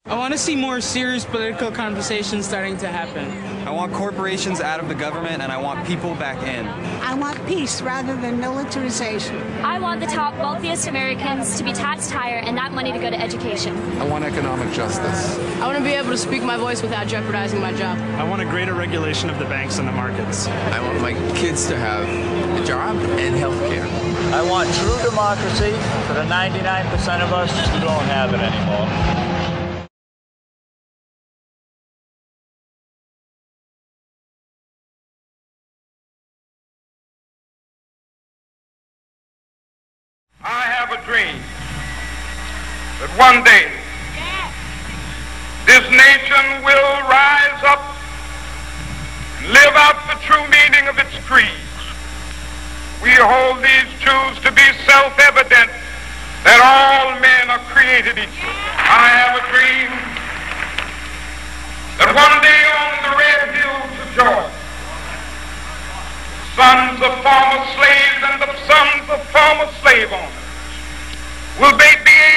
I want to see more serious political conversations starting to happen. I want corporations out of the government, and I want people back in. I want peace rather than militarization. I want the top wealthiest Americans to be taxed higher and that money to go to education. I want economic justice. I want to be able to speak my voice without jeopardizing my job. I want a greater regulation of the banks and the markets. I want my kids to have a job and health care. I want true democracy for the 99% of us who don't have it anymore. I have a dream that one day this nation will rise up and live out the true meaning of its creed. We hold these truths to be self-evident that all men are created equal. I have a dream that one day on the red hills of Georgia, sons of former slaves and the sons of former slave owners will be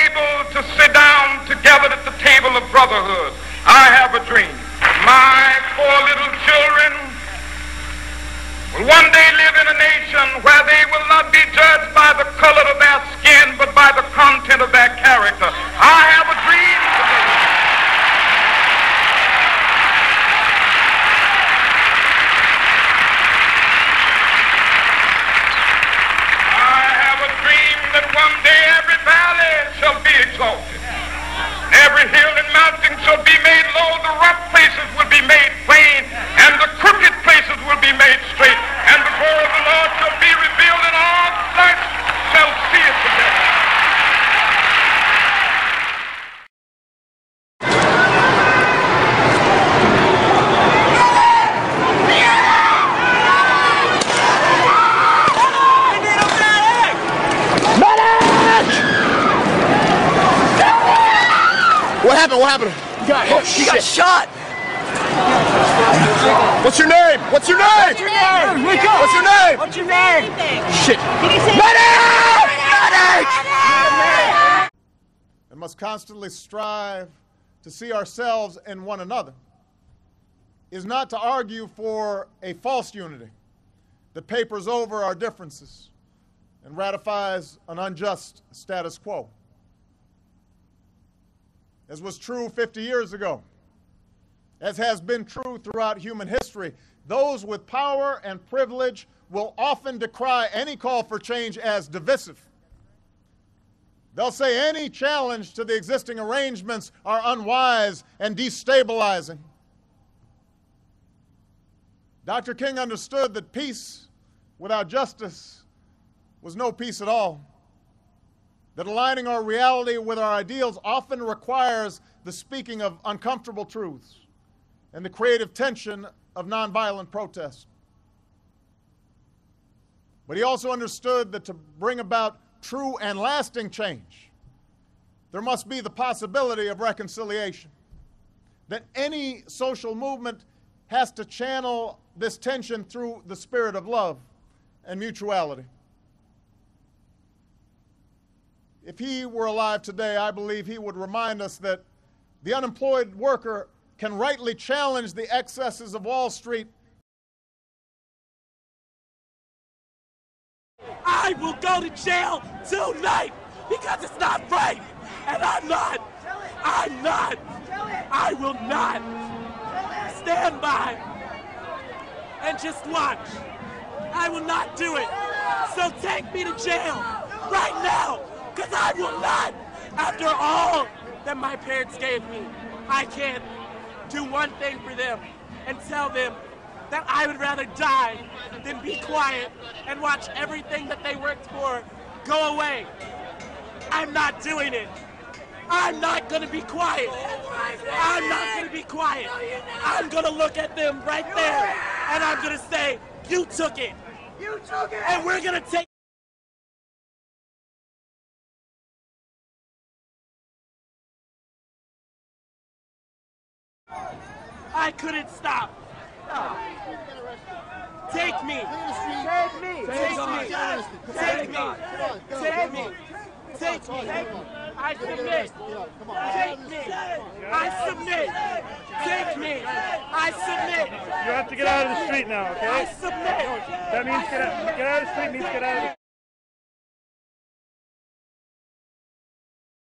able to sit down together at the table of brotherhood. I have a dream. My poor little children will one day live in a nation where they will not be judged by the color of their skin, but by the content of their character. I have a dream today. That one day every valley shall be exalted, every hill and mountain shall be made low, the rough places will be made plain, and the crooked places will be made straight, and the glory of the Lord shall be revealed, and all flesh shall see it together. What happened? He got shot! What's your name? What's your name? What's your name? What's your name? What's your name? Shit! Medic! And must constantly strive to see ourselves in one another is not to argue for a false unity that papers over our differences and ratifies an unjust status quo. As was true 50 years ago, as has been true throughout human history, those with power and privilege will often decry any call for change as divisive. They'll say any challenge to the existing arrangements are unwise and destabilizing. Dr. King understood that peace without justice was no peace at all. That aligning our reality with our ideals often requires the speaking of uncomfortable truths and the creative tension of nonviolent protest. But he also understood that to bring about true and lasting change, there must be the possibility of reconciliation. That any social movement has to channel this tension through the spirit of love and mutuality. If he were alive today, I believe he would remind us that the unemployed worker can rightly challenge the excesses of Wall Street. I will go to jail tonight because it's not right. And I'm not. I will not stand by and just watch. I will not do it. So take me to jail right now. Because I will not, after all that my parents gave me, I can do one thing for them and tell them that I would rather die than be quiet and watch everything that they worked for go away. I'm not doing it. I'm not going to be quiet. I'm not going to be quiet. I'm going to look at them right there and I'm going to say, you took it. You took it. And we're going to take I couldn't stop. Take me. Take me. Take me. Take me. Take me. Take me. Take me. I submit. Take me. I submit. Take me. I submit. You have to get out of the street now, okay? I submit. That means get out of the street means get out of the